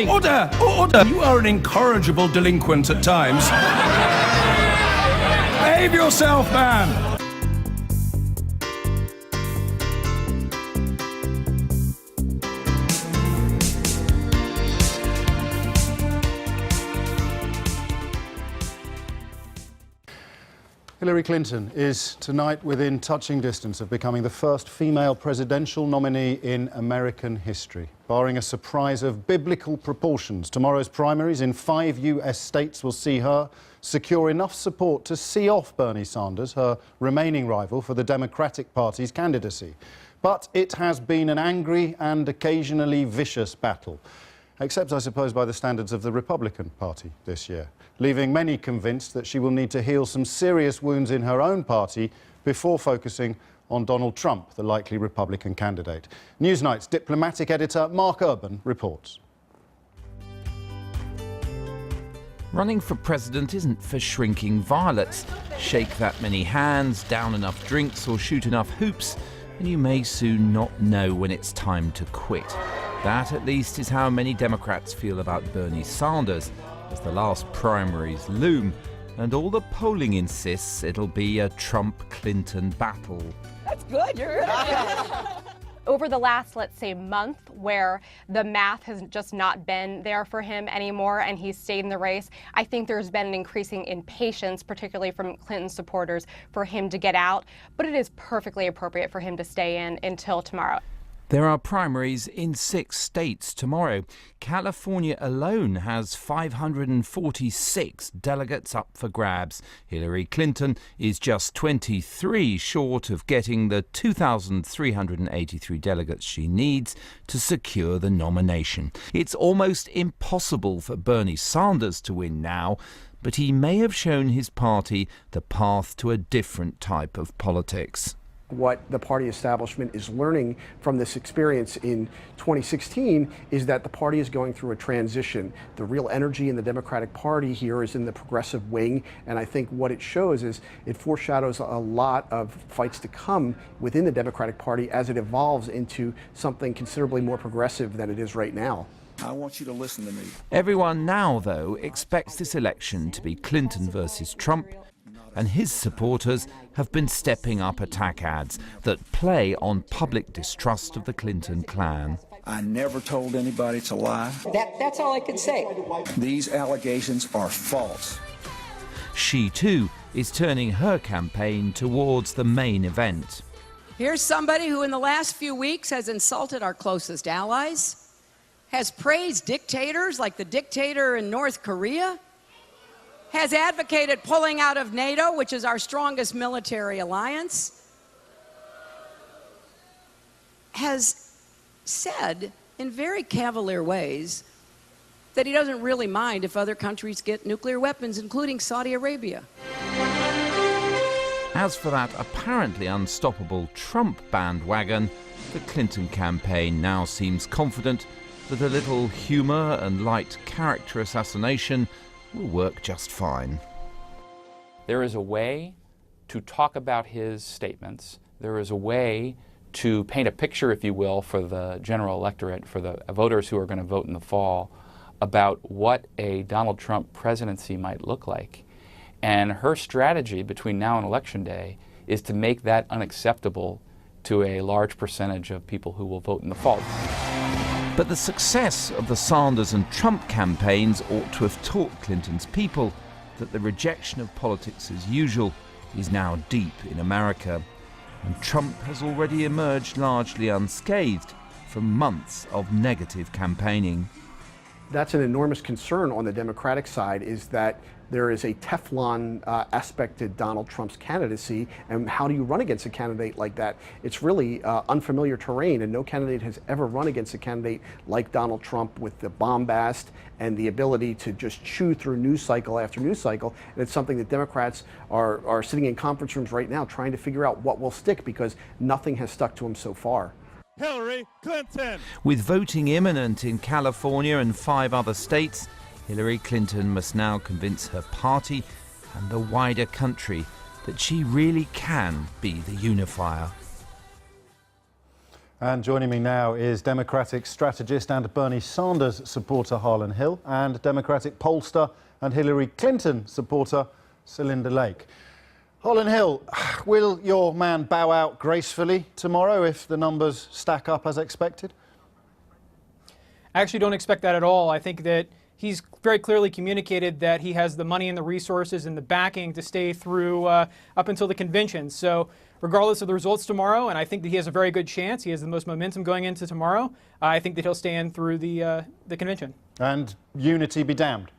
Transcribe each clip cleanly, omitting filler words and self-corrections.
Order! Order! You are an incorrigible delinquent at times. Behave yourself, man! Hillary Clinton is tonight within touching distance of becoming the first female presidential nominee in American history. Barring a surprise of biblical proportions, tomorrow's primaries in 5 US states will see her secure enough support to see off Bernie Sanders, her remaining rival for the Democratic Party's candidacy. But it has been an angry and occasionally vicious battle, except, I suppose, by the standards of the Republican Party this year, leaving many convinced that she will need to heal some serious wounds in her own party before focusing on Donald Trump, the likely Republican candidate. Newsnight's diplomatic editor Mark Urban reports. Running for president isn't for shrinking violets. Shake that many hands, down enough drinks or shoot enough hoops, and you may soon not know when it's time to quit. That, at least, is how many Democrats feel about Bernie Sanders as the last primaries loom, and all the polling insists it'll be a Trump-Clinton battle. That's good. You're Over the last, let's say, month, where the math has just not been there for him anymore and he's stayed in the race, I think there's been an increasing impatience, particularly from Clinton supporters, for him to get out. But it is perfectly appropriate for him to stay in until tomorrow. There are primaries in 6 states tomorrow. California alone has 546 delegates up for grabs. Hillary Clinton is just 23 short of getting the 2,383 delegates she needs to secure the nomination. It's almost impossible for Bernie Sanders to win now, but he may have shown his party the path to a different type of politics. What the party establishment is learning from this experience in 2016 is that the party is going through a transition. The real energy in the Democratic Party here is in the progressive wing, and I think what it shows is it foreshadows a lot of fights to come within the Democratic Party as it evolves into something considerably more progressive than it is right now. I want you to listen to me. Everyone now, though, expects this election to be Clinton versus Trump, and his supporters have been stepping up attack ads that play on public distrust of the Clinton clan. I never told anybody to lie. That's all I can say. These allegations are false. She, too, is turning her campaign towards the main event. Here's somebody who in the last few weeks has insulted our closest allies, has praised dictators like the dictator in North Korea, has advocated pulling out of NATO, which is our strongest military alliance, has said in very cavalier ways that he doesn't really mind if other countries get nuclear weapons, including Saudi Arabia. As for that apparently unstoppable Trump bandwagon, the Clinton campaign now seems confident that a little humour and light character assassination will work just fine. There is a way to talk about his statements. There is a way to paint a picture, if you will, for the general electorate, for the voters who are going to vote in the fall, about what a Donald Trump presidency might look like. And her strategy between now and Election Day is to make that unacceptable to a large percentage of people who will vote in the fall. But the success of the Sanders and Trump campaigns ought to have taught Clinton's people that the rejection of politics as usual is now deep in America. And Trump has already emerged largely unscathed from months of negative campaigning. That's an enormous concern on the Democratic side, is that there is a Teflon aspect to Donald Trump's candidacy, and how do you run against a candidate like that? It's really unfamiliar terrain, and no candidate has ever run against a candidate like Donald Trump with the bombast and the ability to just chew through news cycle after news cycle. And it's something that Democrats are sitting in conference rooms right now trying to figure out what will stick, because nothing has stuck to him so far. Hillary Clinton. With voting imminent in California and 5 other states, Hillary Clinton must now convince her party and the wider country that she really can be the unifier. And joining me now is Democratic strategist and Bernie Sanders supporter Harlan Hill and Democratic pollster and Hillary Clinton supporter Celinda Lake. Harlan Hill, will your man bow out gracefully tomorrow if the numbers stack up as expected? I actually don't expect that at all. I think that he's very clearly communicated that he has the money and the resources and the backing to stay through up until the convention. So regardless of the results tomorrow, and I think that he has a very good chance, he has the most momentum going into tomorrow, I think that he'll stand through the convention. And unity be damned.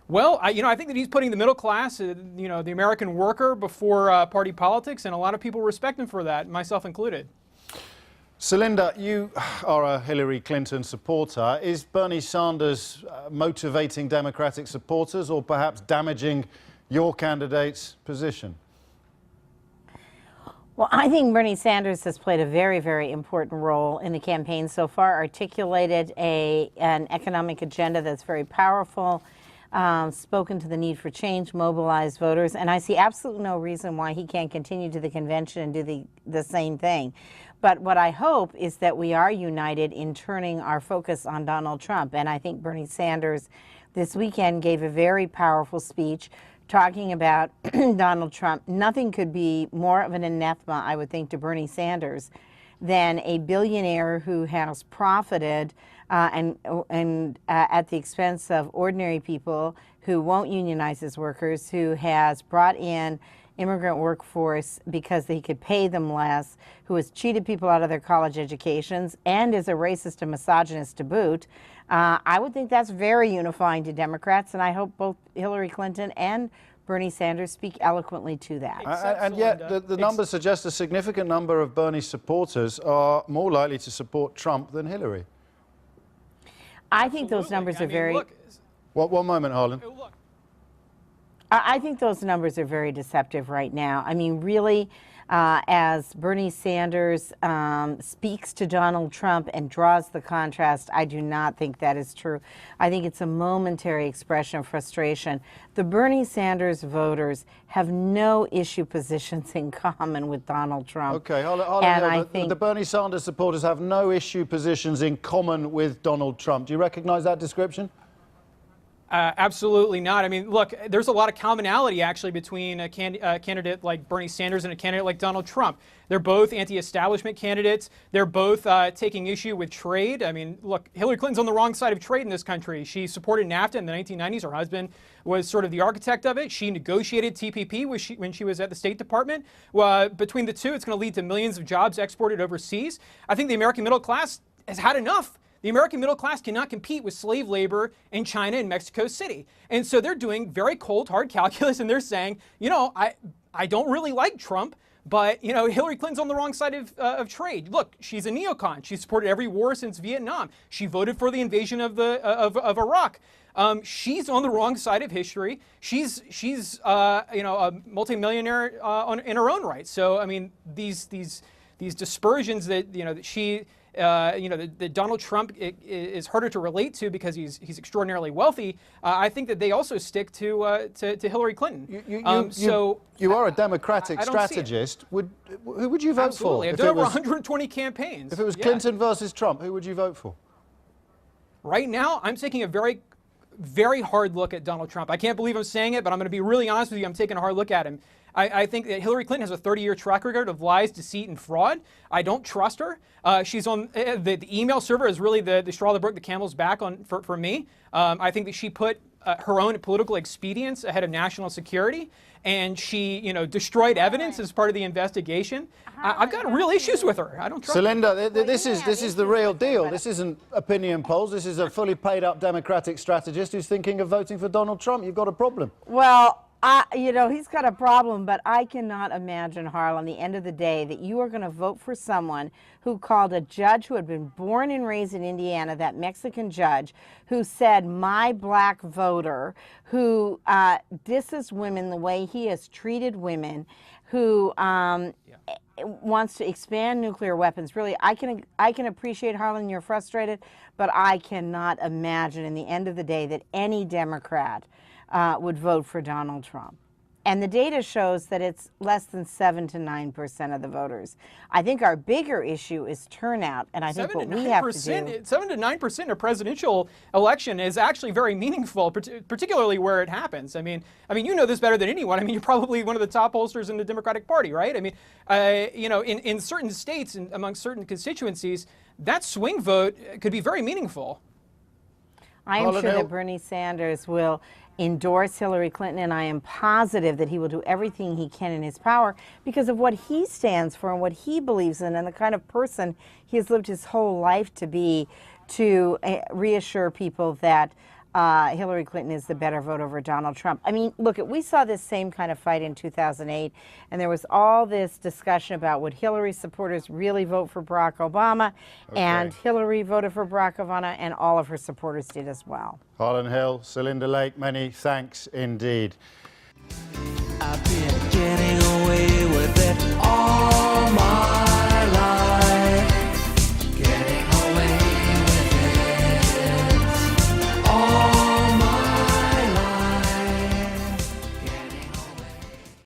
Well, I think that he's putting the middle class, the American worker before party politics, and a lot of people respect him for that, myself included. Celinda, you are a Hillary Clinton supporter. Is Bernie Sanders motivating Democratic supporters or perhaps damaging your candidate's position? Well, I think Bernie Sanders has played a very, very important role in the campaign so far, articulated an economic agenda that's very powerful, spoken to the need for change, mobilized voters, and I see absolutely no reason why he can't continue to the convention and do the same thing. But what I hope is that we are united in turning our focus on Donald Trump, and I think Bernie Sanders this weekend gave a very powerful speech talking about Donald Trump. Nothing could be more of an anathema, I would think, to Bernie Sanders than a billionaire who has profited and at the expense of ordinary people, who won't unionize his workers, who has brought in immigrant workforce because he could pay them less, who has cheated people out of their college educations, and is a racist and misogynist to boot. I would think that's very unifying to Democrats, and I hope both Hillary Clinton and Bernie Sanders speak eloquently to that. And yet the numbers suggest a significant number of Bernie supporters are more likely to support Trump than Hillary. I think those numbers are very... One moment, Harlan. I think those numbers are very deceptive right now. I mean, really, as Bernie Sanders speaks to Donald Trump and draws the contrast, I do not think that is true. I think it's a momentary expression of frustration. The Bernie Sanders voters have no issue positions in common with Donald Trump. Okay, Harlan, the Bernie Sanders supporters have no issue positions in common with Donald Trump. Do you recognize that description? Absolutely not. I mean, look, there's a lot of commonality actually between a candidate like Bernie Sanders and a candidate like Donald Trump. They're both anti-establishment candidates. They're both taking issue with trade. I mean, look, Hillary Clinton's on the wrong side of trade in this country. She supported NAFTA in the 1990s. Her husband was sort of the architect of it. She negotiated TPP when she was at the State Department. Between the two, it's going to lead to millions of jobs exported overseas. I think the American middle class has had enough. The American middle class cannot compete with slave labor in China and Mexico City. And so they're doing very cold, hard calculus, and they're saying, I don't really like Trump, but, Hillary Clinton's on the wrong side of trade. Look, she's a neocon. She supported every war since Vietnam. She voted for the invasion of Iraq. She's on the wrong side of history. She's a multimillionaire in her own right. So, I mean, these dispersions that she... that Donald Trump is harder to relate to because he's extraordinarily wealthy. I think that they also stick to Hillary Clinton. You are a Democratic strategist. Who would you vote for? I've done over 120 campaigns. If it was Clinton versus Trump, who would you vote for? Right now, I'm taking a very, very hard look at Donald Trump. I can't believe I'm saying it, but I'm going to be really honest with you. I'm taking a hard look at him. I think that Hillary Clinton has a 30-year track record of lies, deceit, and fraud. I don't trust her. She's on the email server is really the straw that broke the camel's back for me. I think that she put her own political expedience ahead of national security, and she destroyed evidence as part of the investigation. I've got real issues with her. I don't trust her. Celinda, this is the real deal. This isn't opinion polls. This is a fully paid-up Democratic strategist who's thinking of voting for Donald Trump. You've got a problem. Well, he's got a problem, but I cannot imagine, Harlan, the end of the day, that you are going to vote for someone who called a judge who had been born and raised in Indiana, that Mexican judge, who said, my black voter, who disses women the way he has treated women, who wants to expand nuclear weapons. Really, I can appreciate, Harlan, you're frustrated, but I cannot imagine in the end of the day that any Democrat would vote for Donald Trump. And the data shows that it's less than 7 to 9% of the voters. I think our bigger issue is turnout, and I think what we have to do... 7 to 9% in a presidential election is actually very meaningful, particularly where it happens. I mean, you know this better than anyone. I mean, you're probably one of the top pollsters in the Democratic Party, right? I mean, you know, in certain states and among certain constituencies, that swing vote could be very meaningful. I am sure that Bernie Sanders will endorse Hillary Clinton, and I am positive that he will do everything he can in his power because of what he stands for and what he believes in and the kind of person he has lived his whole life to be, to reassure people that Hillary Clinton is the better vote over Donald Trump. I mean, look, we saw this same kind of fight in 2008, and there was all this discussion about would Hillary supporters really vote for Barack Obama, and Hillary voted for Barack Obama, and all of her supporters did as well. Harlan Hill, Celinda Lake, many thanks indeed. I've been getting away with it all